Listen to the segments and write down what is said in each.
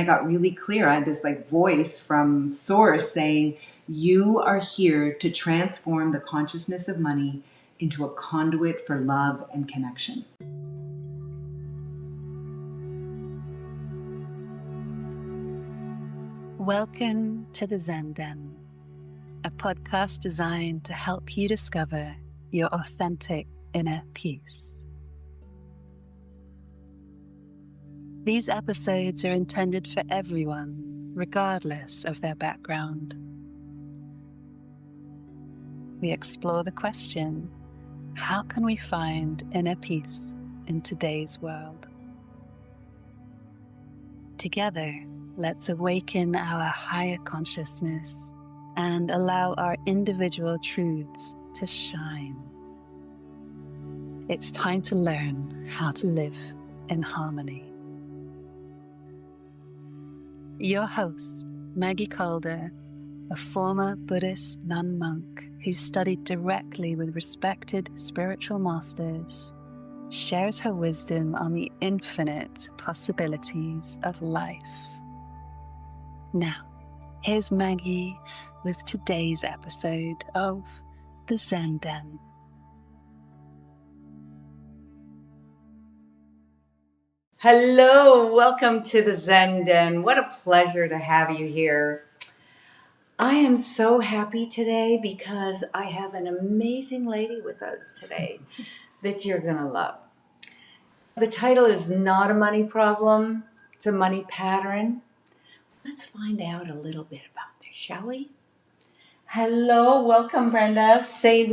I got really clear. I had this like voice from source saying, you are here to transform the consciousness of money into a conduit for love and connection. Welcome to the Zen Den, a podcast designed to help you discover your authentic inner peace. These episodes are intended for everyone, regardless of their background. We explore the question, how can we find inner peace in today's world? Together, let's awaken our higher consciousness and allow our individual truths to shine. It's time to learn how to live in harmony. Your host, Maggie Calder, a former Buddhist nun monk who studied directly with respected spiritual masters, shares her wisdom on the infinite possibilities of life. Now, here's Maggie with today's episode of The Zen Den. Hello, welcome to the Zen Den. What a pleasure to have you here. I am so happy today because I have an amazing lady with us today that you're going to love. The title is Not a Money Problem, It's a Money Pattern. Let's find out a little bit about this, shall we? Hello, welcome Brenda St.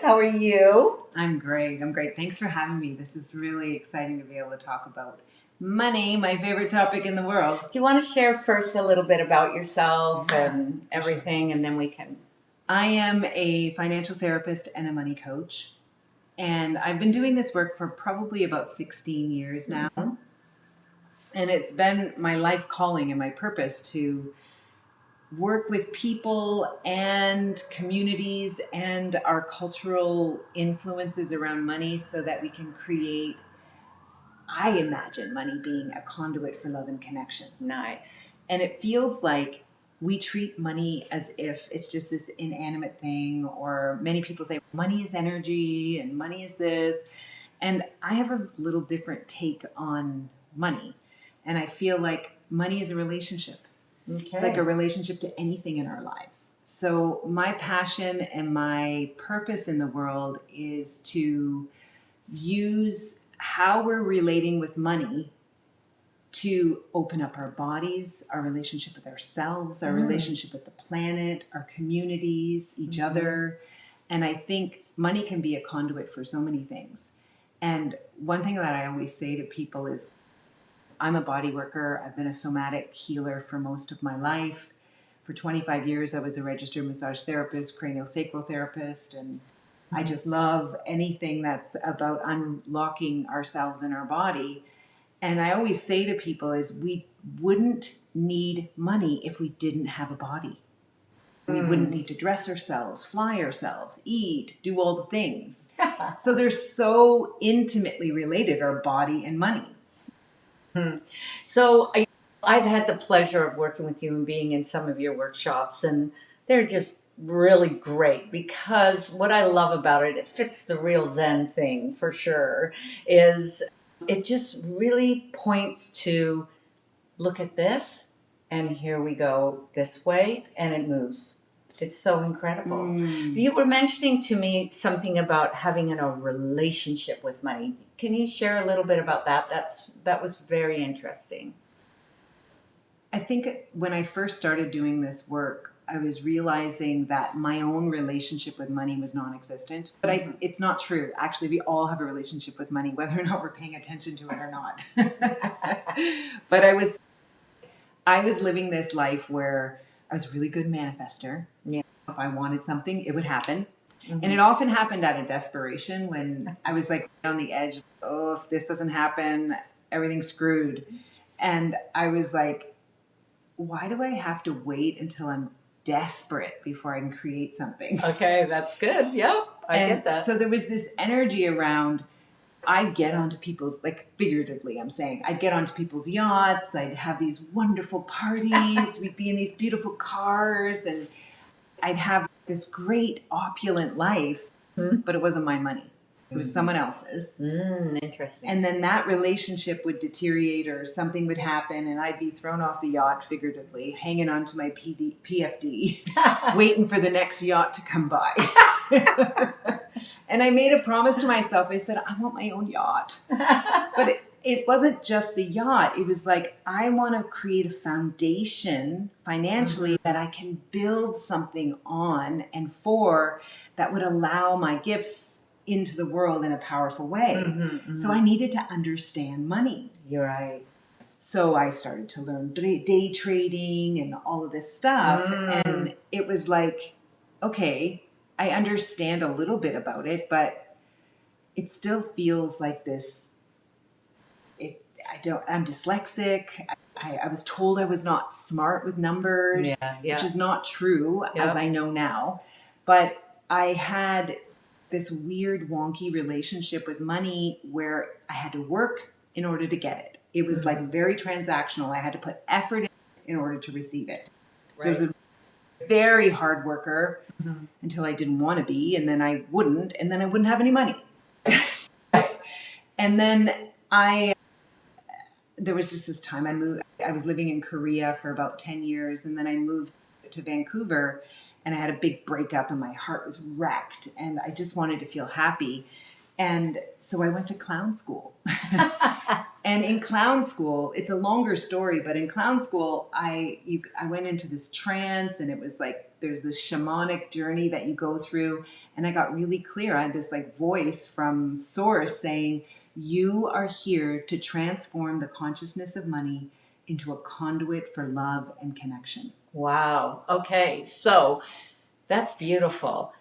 How are you? I'm great. Thanks for having me. This is really exciting to be able to talk about money, my favorite topic in the world. Do you want to share first a little bit about yourself and everything, and then we can... I am a financial therapist and a money coach, and I've been doing this work for probably about 16 years now. Mm-hmm. And it's been my life calling and my purpose to work with people and communities and our cultural influences around money so that we can create, I imagine money being a conduit for love and connection. Nice. And it feels like we treat money as if it's just this inanimate thing, or many people say money is energy and money is this. And I have a little different take on money. And I feel like money is a relationship. Okay. It's like a relationship to anything in our lives. So my passion and my purpose in the world is to use how we're relating with money to open up our bodies, our relationship with ourselves, our relationship with the planet, our communities, each other. And I think money can be a conduit for so many things. And one thing that I always say to people is, I'm a body worker. I've been a somatic healer for most of my life. For 25 years, I was a registered massage therapist, craniosacral therapist, and I just love anything that's about unlocking ourselves and our body. And I always say to people is we wouldn't need money if we didn't have a body. We wouldn't need to dress ourselves, fly ourselves, eat, do all the things. So they're so intimately related, our body and money. So I've had the pleasure of working with you and being in some of your workshops, and they're just really great because what I love about it, it fits the real Zen thing for sure, is it just really points to look at this and here we go this way and it moves. It's so incredible. You were mentioning to me something about having a relationship with money. Can you share a little bit about that? That was very interesting. I think when I first started doing this work, I was realizing that my own relationship with money was non-existent. But it's not true. Actually, we all have a relationship with money, whether or not we're paying attention to it or not. But I was living this life where I was a really good manifester. Yeah. If I wanted something, it would happen. And it often happened out of desperation when I was like on the edge. Oh, if this doesn't happen, everything's screwed. And I was like, why do I have to wait until I'm desperate before I can create something? Okay, that's good. Yep, I get that. So there was this energy around I'd get onto people's, like figuratively, I'm saying, I'd get onto people's yachts. I'd have these wonderful parties. We'd be in these beautiful cars, and I'd have this great opulent life, but it wasn't my money. It was someone else's. Interesting. And then that relationship would deteriorate or something would happen, and I'd be thrown off the yacht, figuratively, hanging onto my PFD, waiting for the next yacht to come by. And I made a promise to myself. I said, I want my own yacht. But it wasn't just the yacht. It was like, I want to create a foundation financially that I can build something on and for that would allow my gifts into the world in a powerful way. So I needed to understand money. You're right. So I started to learn day trading and all of this stuff. And it was like, okay, I understand a little bit about it, but it still feels like this. I'm dyslexic. I was told I was not smart with numbers, which is not true, as I know now. But I had this weird, wonky relationship with money where I had to work in order to get it. It was like very transactional. I had to put effort in order to receive it. So I was a very hard worker until I didn't want to be, and then I wouldn't, and then I wouldn't have any money. And then there was just this time I was living in Korea for about 10 years, and then I moved to Vancouver, and I had a big breakup, and my heart was wrecked, and I just wanted to feel happy. And so I went to clown school. And in clown school, it's a longer story, but in clown school, I went into this trance, and it was like there's this shamanic journey that you go through, and I got really clear. I had this like voice from source saying, you are here to transform the consciousness of money into a conduit for love and connection. Wow. Okay. So that's beautiful.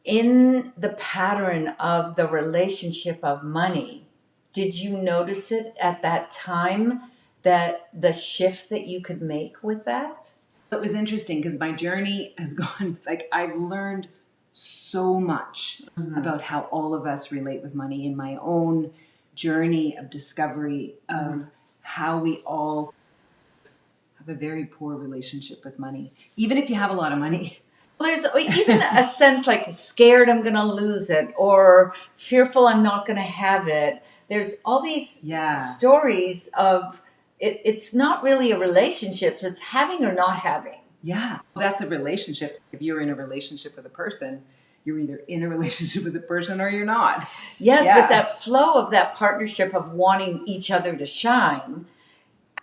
In the pattern of the relationship of money, did you notice it at that time, that the shift that you could make with that? It was interesting because my journey has gone, like I've learned so much about how all of us relate with money in my own journey of discovery of how we all have a very poor relationship with money. Even if you have a lot of money. Well, there's even a sense like scared I'm going to lose it, or fearful I'm not going to have it. There's all these stories of it's not really a relationship. It's having or not having. Yeah, that's a relationship. If you're in a relationship with a person, you're either in a relationship with a person or you're not. Yes, but that flow of that partnership of wanting each other to shine,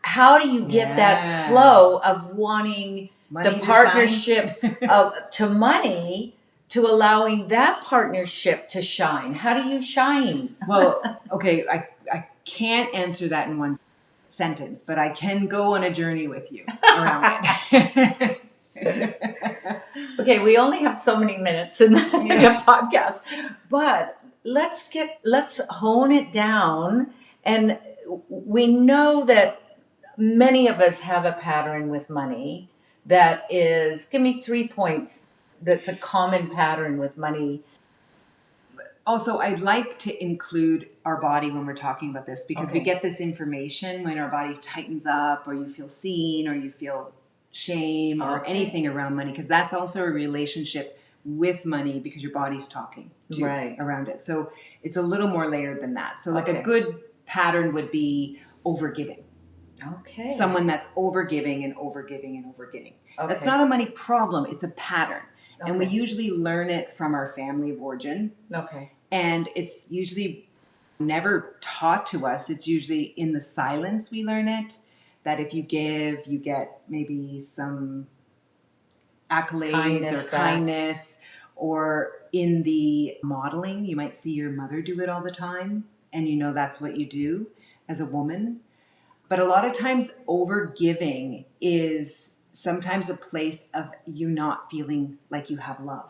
how do you get that flow of wanting money the partnership to money to allowing that partnership to shine? How do you shine? Well, okay, I can't answer that in one sentence, but I can go on a journey with you around it. Okay, we only have so many minutes in the podcast, but let's hone it down. And we know that many of us have a pattern with money that is, give me 3 points that's a common pattern with money. Also, I'd like to include our body when we're talking about this, because we get this information when our body tightens up, or you feel seen, or you feel shame, or anything around money, because that's also a relationship with money, because your body's talking to around it. So it's a little more layered than that. So like a good pattern would be overgiving. Okay. Someone that's overgiving and overgiving and overgiving. That's not a money problem. It's a pattern. And we usually learn it from our family of origin. Okay. And it's usually never taught to us. It's usually in the silence we learn it, that if you give, you get maybe some accolades or kindness. Or in the modeling, you might see your mother do it all the time, and you know that's what you do as a woman. But a lot of times overgiving is sometimes a place of you not feeling like you have love.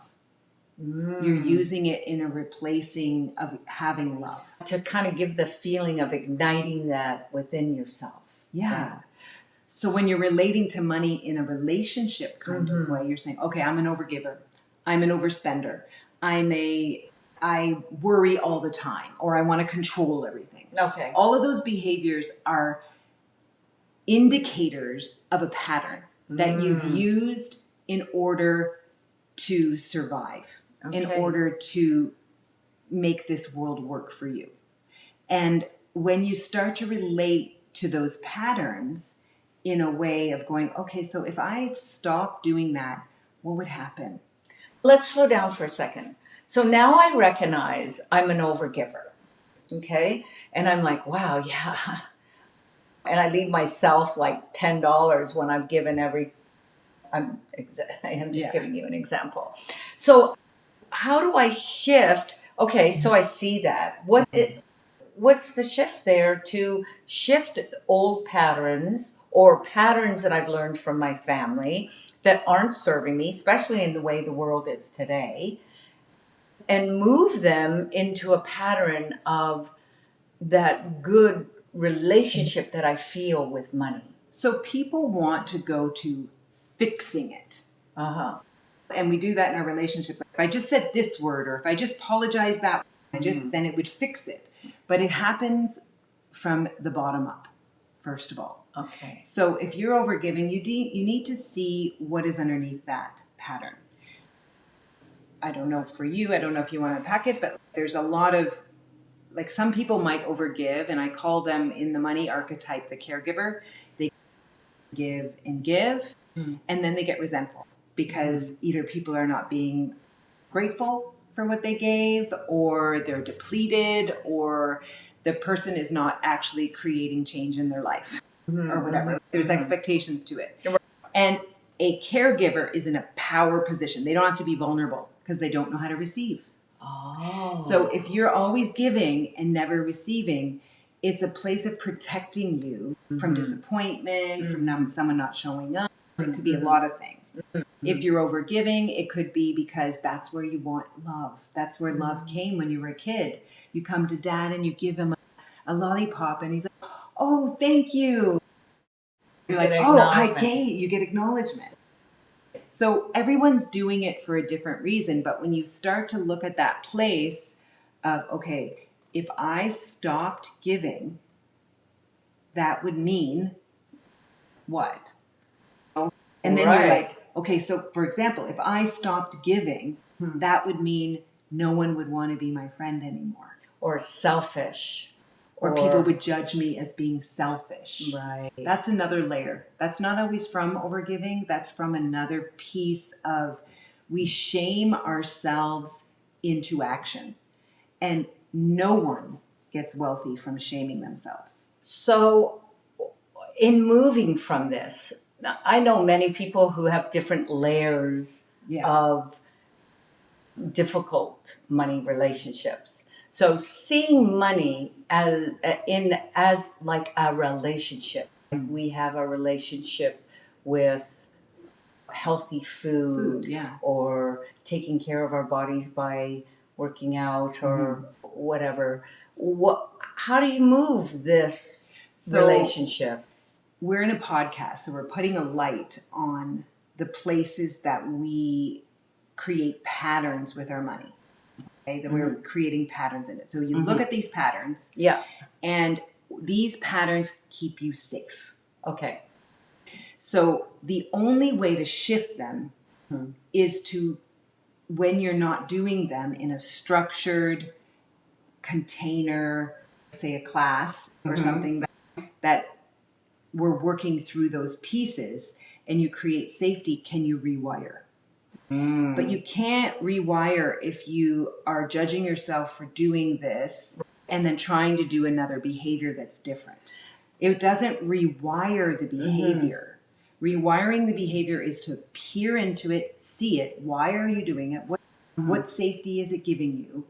You're using it in a replacing of having love. To kind of give the feeling of igniting that within yourself. Yeah. So when you're relating to money in a relationship kind of way, you're saying, okay, I'm an overgiver. I'm an overspender. I'm a I worry all the time, or I want to control everything. Okay. All of those behaviors are indicators of a pattern that you've used in order to survive, in order to make this world work for you. And when you start to relate to those patterns in a way of going, okay, so if I stop doing that, what would happen? Let's slow down for a second. So now I recognize I'm an overgiver, okay? And I'm like, wow, yeah. And I leave myself like $10 when I've given I am just giving you an example. So how do I shift? Okay, so I see that. What's the shift there to shift old patterns or patterns that I've learned from my family that aren't serving me, especially in the way the world is today, and move them into a pattern of that good relationship that I feel with money? So people want to go to fixing it. And we do that in our relationship. If I just said this word, or if I just apologize that, then it would fix it. But it happens from the bottom up, first of all. Okay. So if you're overgiving, you need to see what is underneath that pattern. I don't know for you, I don't know if you want to unpack it, but there's a lot of, like, some people might overgive, and I call them in the money archetype the caregiver. They give and give, and then they get resentful because either people are not being grateful for what they gave, or they're depleted, or the person is not actually creating change in their life, or whatever. There's expectations to it. And a caregiver is in a power position. They don't have to be vulnerable because they don't know how to receive. So if you're always giving and never receiving, it's a place of protecting you from disappointment, from someone not showing up. It could be a lot of things. If you're overgiving, it could be because that's where you want love. That's where love came when you were a kid. You come to dad and you give him a lollipop, and he's like, oh, thank you. You're like, oh, you get acknowledgement. So everyone's doing it for a different reason. But when you start to look at that place of, okay, if I stopped giving, that would mean what? And then you're like, okay, so for example, if I stopped giving, that would mean no one would want to be my friend anymore. Or selfish. Or people would judge me as being selfish. Right. That's another layer. That's not always from overgiving. That's from another piece of, we shame ourselves into action. And no one gets wealthy from shaming themselves. So in moving from this, I know many people who have different layers of difficult money relationships. So seeing money as like a relationship. We have a relationship with healthy food or taking care of our bodies by working out or whatever. How do you move this relationship? We're in a podcast, so we're putting a light on the places that we create patterns with our money. Okay? That we're creating patterns in it. So you look at these patterns, and these patterns keep you safe. Okay. So the only way to shift them is to, when you're not doing them in a structured container, say a class or something that we're working through those pieces, and you create safety, can you rewire? But you can't rewire if you are judging yourself for doing this and then trying to do another behavior that's different. It doesn't rewire the behavior. Rewiring the behavior is to peer into it, see it. Why are you doing it? What safety is it giving you?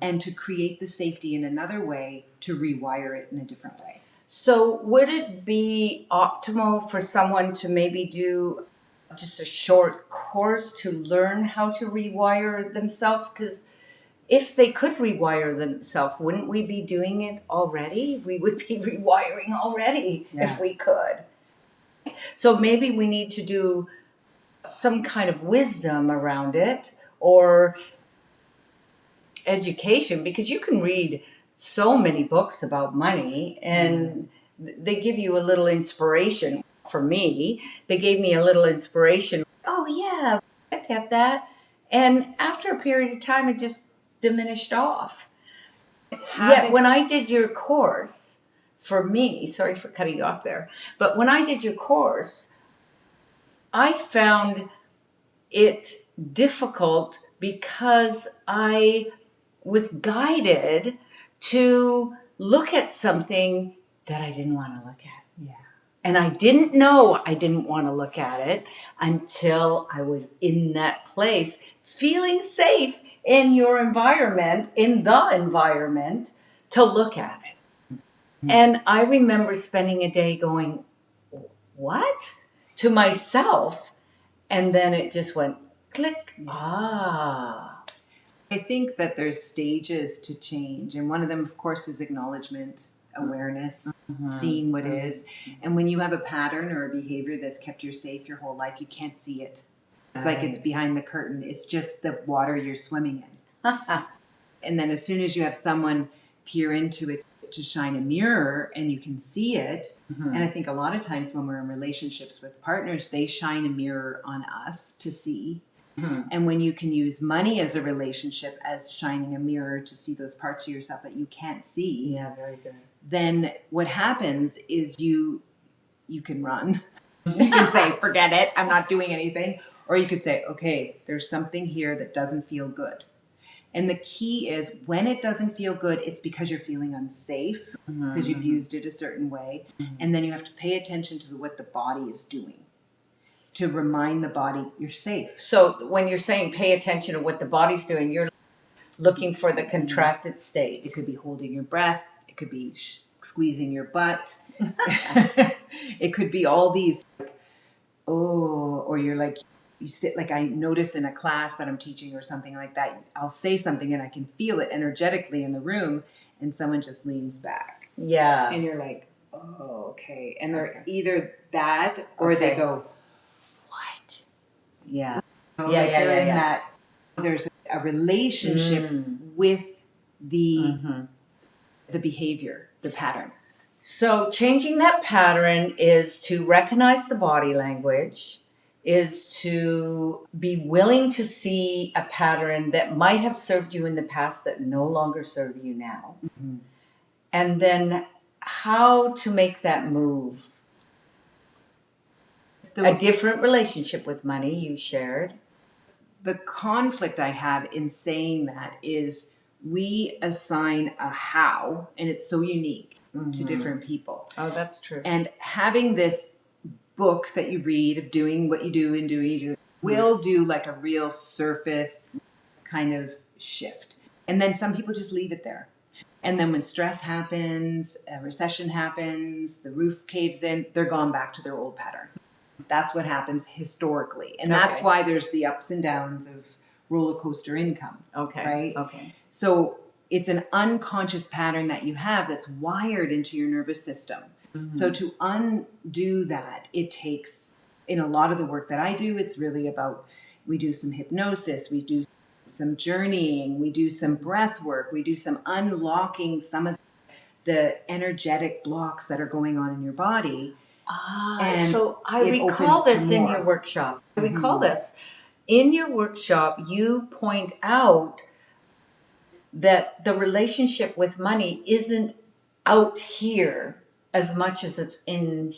And to create the safety in another way, to rewire it in a different way. So would it be optimal for someone to maybe do just a short course to learn how to rewire themselves? Because if they could rewire themselves, wouldn't we be doing it already? We would be rewiring already if we could. So maybe we need to do some kind of wisdom around it, or education, because you can read so many books about money and they give you a little inspiration. For me, they gave me a little inspiration. Oh, yeah, I get that. And after a period of time, it just diminished off. Yet when I did your course, for me, sorry for cutting you off there, but when I did your course, I found it difficult because I was guided to look at something that I didn't want to look at. Yeah. And I didn't know I didn't want to look at it until I was in that place, feeling safe in your environment, in the environment, to look at it. And I remember spending a day going, what? To myself. And then it just went click. Ah. I think that there's stages to change. And one of them, of course, is acknowledgement, awareness, seeing what is. And when you have a pattern or a behavior that's kept you safe your whole life, you can't see it. It's like it's behind the curtain. It's just the water you're swimming in. And then as soon as you have someone peer into it to shine a mirror and you can see it, and I think a lot of times when we're in relationships with partners, they shine a mirror on us to see. And when you can use money as a relationship as shining a mirror to see those parts of yourself that you can't see, Yeah, very good. then what happens is you can run. You can say, forget it, I'm not doing anything. Or you could say, okay, there's something here that doesn't feel good. And the key is when it doesn't feel good, it's because you're feeling unsafe, because you've used it a certain way. And then you have to pay attention to what the body is doing to remind the body you're safe. So when you're saying pay attention to what the body's doing, you're looking for the contracted state. It could be holding your breath. It could be squeezing your butt. It could be all these, like, oh, or you're like, you sit, like I notice in a class that I'm teaching or something like that, I'll say something and I can feel it energetically in the room and someone just leans back. Yeah. And you're like, oh, okay. And they're either that or they go, what? Yeah. You know, that there's a relationship with the behavior, the pattern. So changing that pattern is to recognize the body language, is to be willing to see a pattern that might have served you in the past that no longer serve you now. And then how to make that move. A different relationship with money you shared. The conflict I have in saying that is we assign a how, and it's so unique to different people. Oh, that's true. And having this book that you read of doing what you do and doing what you do will do like a real surface kind of shift. And then some people just leave it there. And then when stress happens, a recession happens, the roof caves in, they're gone back to their old pattern. That's what happens historically. And that's why there's the ups and downs of roller coaster income. Okay. Right? Okay. So it's an unconscious pattern that you have that's wired into your nervous system. So to undo that, it takes, in a lot of the work that I do, it's really about, we do some hypnosis, we do some journeying, we do some breath work, we do some unlocking some of the energetic blocks that are going on in your body. So I recall this in your workshop. I recall this. In your workshop, you point out that the relationship with money isn't out here as much as it's in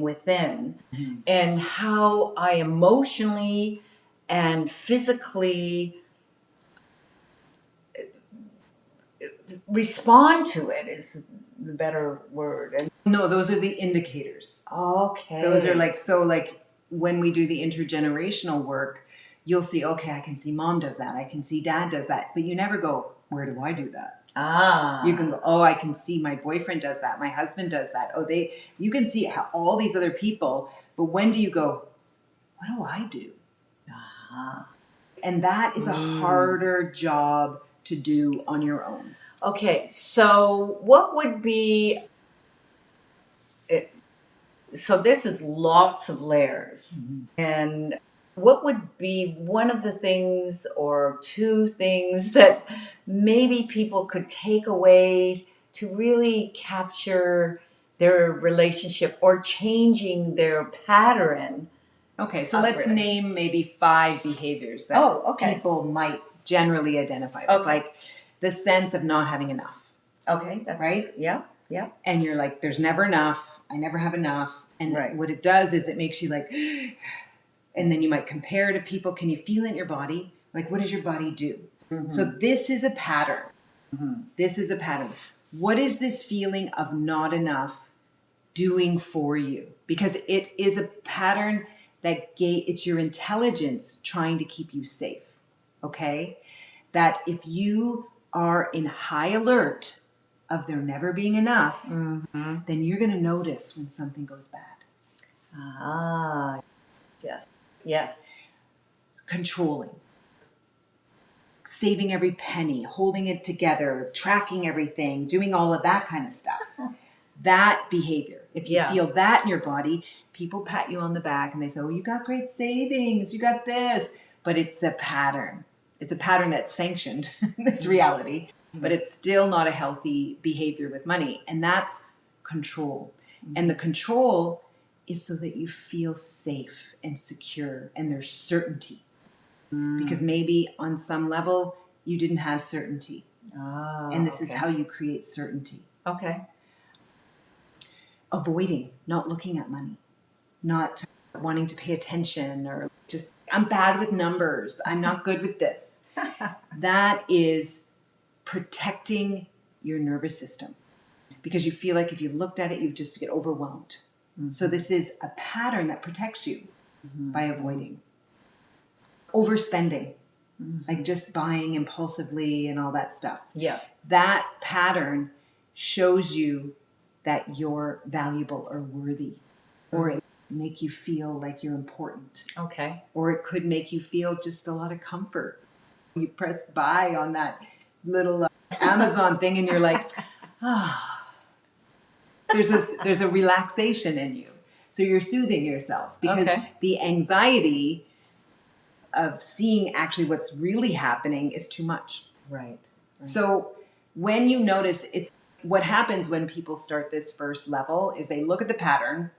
within, and how I emotionally and physically respond to it is the better word. No, those are the indicators. Okay. Those are like, so like when we do the intergenerational work, you'll see, okay, I can see mom does that. I can see dad does that. But you never go, where do I do that? You can go, oh, I can see my boyfriend does that. My husband does that. Oh, you can see how all these other people, but when do you go, what do I do? And that is a harder job to do on your own. Okay, so what would be, so this is lots of layers. And what would be one of the things or two things that maybe people could take away to really capture their relationship or changing their pattern? Okay, so let's Really? name maybe 5 behaviors that Okay. people might generally identify with, Okay. like the sense of not having enough, Okay, that's right? Yeah, yeah. And you're like, there's never enough. I never have enough. And Right. what it does is it makes you like, and then you might compare to people. Can you feel it in your body? Like, what does your body do? Mm-hmm. So this is a pattern. Mm-hmm. This is a pattern. What is this feeling of not enough doing for you? Because it is a pattern that it's your intelligence trying to keep you safe. Okay? That if you are in high alert of there never being enough, Mm-hmm. then you're going to notice when something goes bad. Ah, yes. Yes. It's controlling, saving every penny, holding it together, tracking everything, doing all of that kind of stuff. That behavior, if you feel that in your body, people pat you on the back and they say, oh, you got great savings, you got this. But it's a pattern. It's a pattern that's sanctioned in this reality, but it's still not a healthy behavior with money. And that's control. And the control is so that you feel safe and secure and there's certainty. Because maybe on some level you didn't have certainty. And this is how you create certainty. Okay. Avoiding, not looking at money, not wanting to pay attention, or just, I'm bad with numbers, I'm not good with this. That is protecting your nervous system because you feel like if you looked at it, you just get overwhelmed. So this is a pattern that protects you by avoiding. Overspending, like just buying impulsively and all that stuff. Yeah. That pattern shows you that you're valuable or worthy, or it make you feel like you're important. Okay. Or it could make you feel just a lot of comfort. You press buy on that little Amazon thing and you're like, ah, there's a relaxation in you. So you're soothing yourself because the anxiety of seeing actually what's really happening is too much. Right. So when you notice, it's what happens when people start this first level is they look at the pattern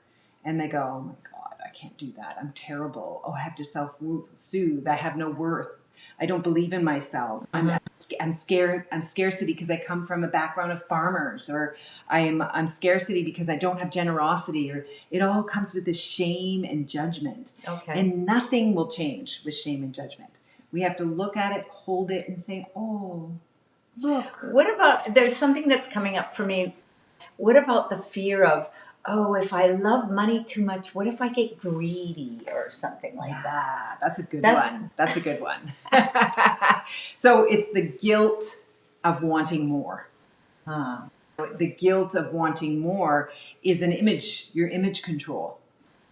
and they go, oh my God, I can't do that. I'm terrible. Oh, I have to self-soothe. I have no worth. I don't believe in myself. I'm scared. I'm scarcity because I come from a background of farmers, or I'm scarcity because I don't have generosity, or it all comes with this shame and judgment. Okay. And nothing will change with shame and judgment. We have to look at it, hold it, and say, oh, look. What about, there's something that's coming up for me. What about the fear of, oh, if I love money too much, what if I get greedy or something like that? That's a good one. That's a good one. So it's the guilt of wanting more. The guilt of wanting more is an image, your image control.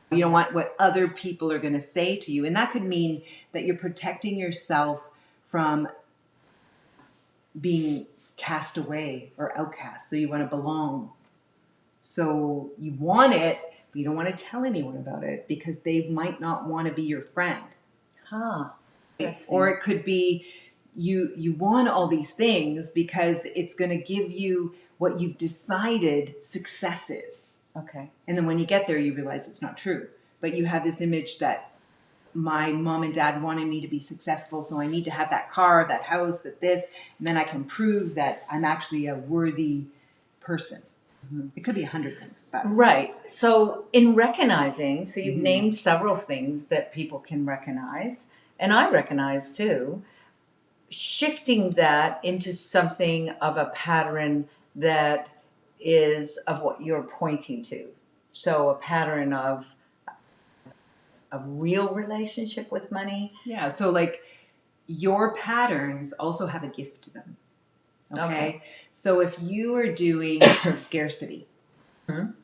You don't want what other people are going to say to you. And that could mean that you're protecting yourself from being cast away or outcast. So you want to belong. So you want it, but you don't want to tell anyone about it because they might not want to be your friend. Or it could be you want all these things because it's going to give you what you've decided success is. Okay. And then when you get there, you realize it's not true. But you have this image that my mom and dad wanted me to be successful, so I need to have that car, that house, that this, and then I can prove that I'm actually a worthy person. It could be 100 things. But. Right. So in recognizing, so you've named several things that people can recognize, and I recognize too, shifting that into something of a pattern that is of what you're pointing to. So a pattern of a real relationship with money. Yeah. So like your patterns also have a gift to them. Okay. So if you are doing scarcity,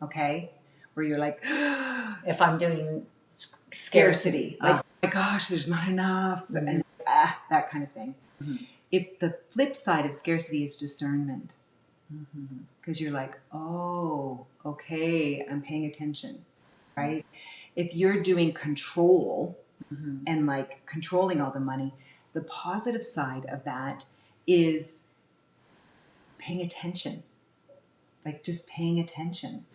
okay, where you're like, if I'm doing scarcity, like, oh my gosh, there's not enough, and that kind of thing. If the flip side of scarcity is discernment, because you're like, oh, okay, I'm paying attention, right? If you're doing control, and like controlling all the money. The positive side of that is paying attention, like just paying attention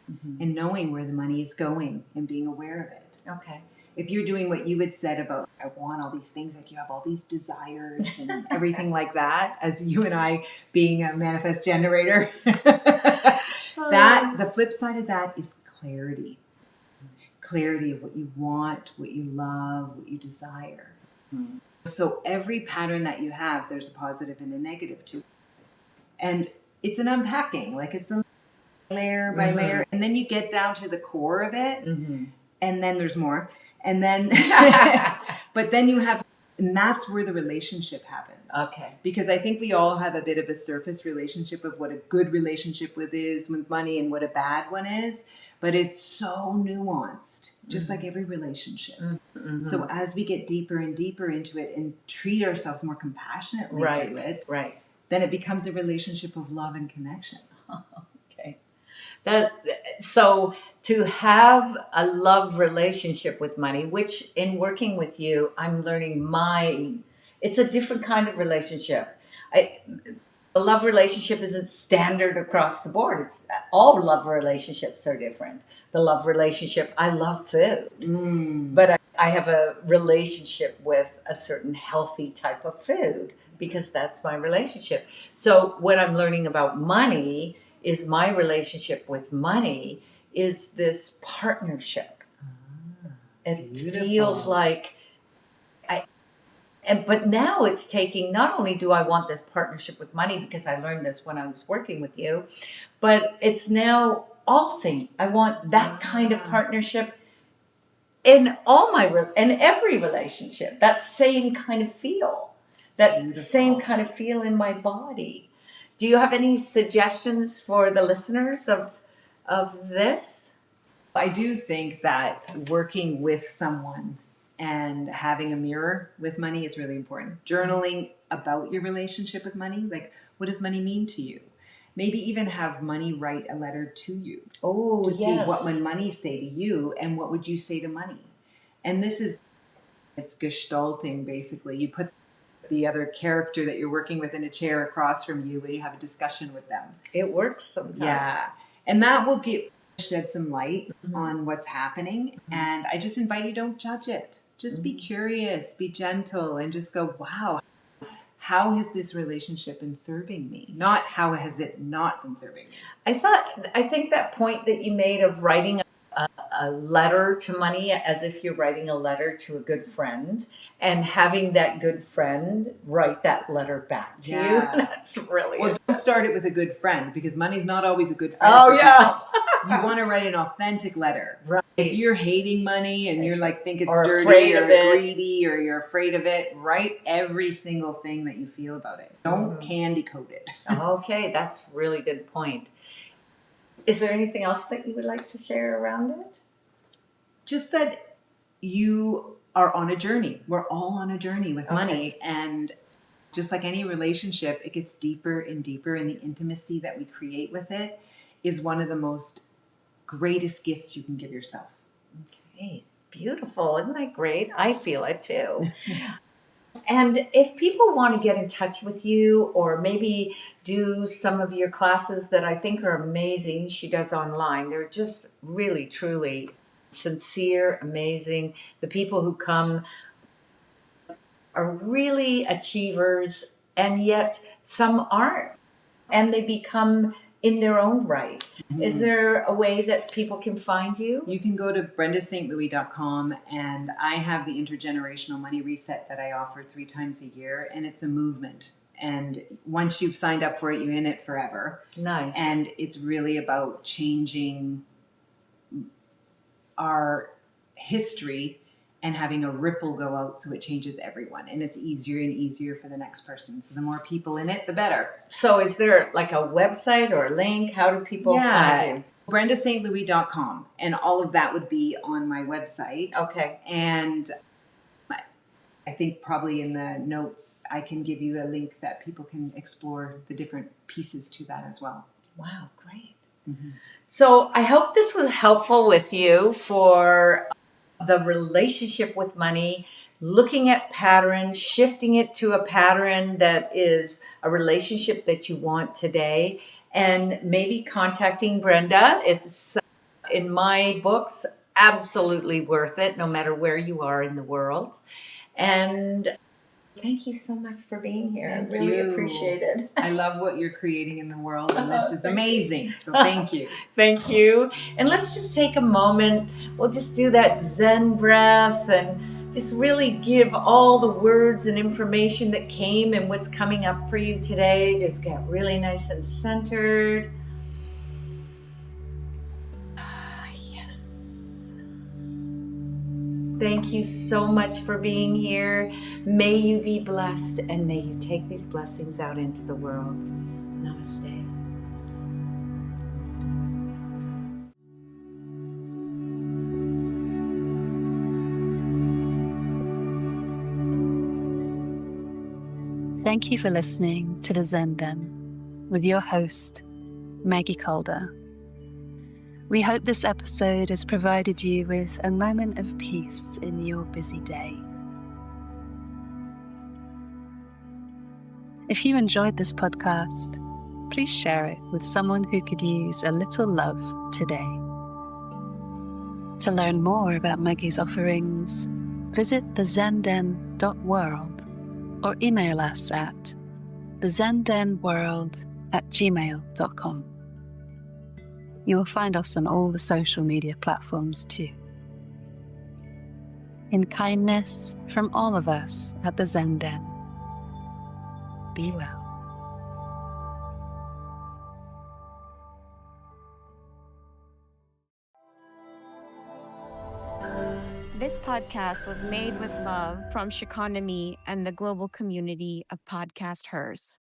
and knowing where the money is going and being aware of it. Okay. If you're doing what you had said about, I want all these things, like you have all these desires and everything like that, as you and I being a manifest generator, that the flip side of that is clarity. Clarity of what you want, what you love, what you desire. So every pattern that you have, there's a positive and a negative to it. And it's an unpacking, like it's a layer by layer. And then you get down to the core of it. And then there's more. And then, but then you have, and that's where the relationship happens. Okay. Because I think we all have a bit of a surface relationship of what a good relationship with money and what a bad one is. But it's so nuanced, just like every relationship. So as we get deeper and deeper into it and treat ourselves more compassionately to it, then it becomes a relationship of love and connection. Okay. So to have a love relationship with money, which in working with you, I'm learning it's a different kind of relationship. The love relationship isn't standard across the board. All love relationships are different. The love relationship, I love food, but I have a relationship with a certain healthy type of food because that's my relationship. So what I'm learning about money is my relationship with money is this partnership. It feels like but now it's taking, not only do I want this partnership with money because I learned this when I was working with you, but it's now all things. I want that kind of partnership in in every relationship, that same kind of feel, that same kind of feel in my body. Do you have any suggestions for the listeners of this? I do think that working with someone and having a mirror with money is really important. Journaling about your relationship with money, like what does money mean to you? Maybe even have money write a letter to you to see what would money say to you and what would you say to money. And it's gestalting basically. You put the other character that you're working with in a chair across from you and you have a discussion with them. It works sometimes. Yeah. And that will shed some light on what's happening. And I just invite you, don't judge it. Just be curious, be gentle, and just go, wow, how has this relationship been serving me? Not how has it not been serving me? I think that point that you made of writing a letter to money as if you're writing a letter to a good friend and having that good friend write that letter back to you. That's really well. Don't start it with a good friend because money's not always a good friend. Oh yeah. You want to write an authentic letter. Right. If you're hating money and you're like think it's or dirty or greedy or you're afraid of it, write every single thing that you feel about it. Don't candy coat it. Okay, that's a really good point. Is there anything else that you would like to share around it? Just that you are on a journey. We're all on a journey with money. And just like any relationship, it gets deeper and deeper, and the intimacy that we create with it is one of the most greatest gifts you can give yourself. Okay, beautiful. Isn't that great? I feel it too. And if people want to get in touch with you or maybe do some of your classes that I think are amazing, she does online. They're just really, truly sincere, amazing. The people who come are really achievers, and yet some aren't. And they become in their own right. Is there a way that people can find you? You can go to brendastlouis.com, and I have the intergenerational money reset that I offer 3 times a year, and it's a movement. And once you've signed up for it, you're in it forever. Nice. And it's really about changing our history and having a ripple go out so it changes everyone. And it's easier and easier for the next person. So the more people in it, the better. So is there like a website or a link? How do people find you? BrendaStLouis.com. And all of that would be on my website. Okay. And I think probably in the notes, I can give you a link that people can explore the different pieces to that as well. Wow, great. So I hope this was helpful with you for the relationship with money, looking at patterns, shifting it to a pattern that is a relationship that you want today, and maybe contacting Brenda. It's in my books absolutely worth it, no matter where you are in the world. And thank you so much for being here. Thank I really you. appreciate it. I love what you're creating in the world, and this is amazing. So thank you. Thank you. And let's just take a moment. We'll just do that Zen breath and just really give all the words and information that came and what's coming up for you today. Just get really nice and centered. Yes. Thank you so much for being here. May you be blessed, and may you take these blessings out into the world. Namaste. Thank you for listening to the Zen Den with your host, Maggie Calder. We hope this episode has provided you with a moment of peace in your busy day. If you enjoyed this podcast, please share it with someone who could use a little love today. To learn more about Maggie's offerings, visit thezenden.world or email us at thezendenworld@gmail.com. You will find us on all the social media platforms too. In kindness from all of us at the Zen Den, be well. This podcast was made with love from Shikonomi and the global community of Podcast Hers.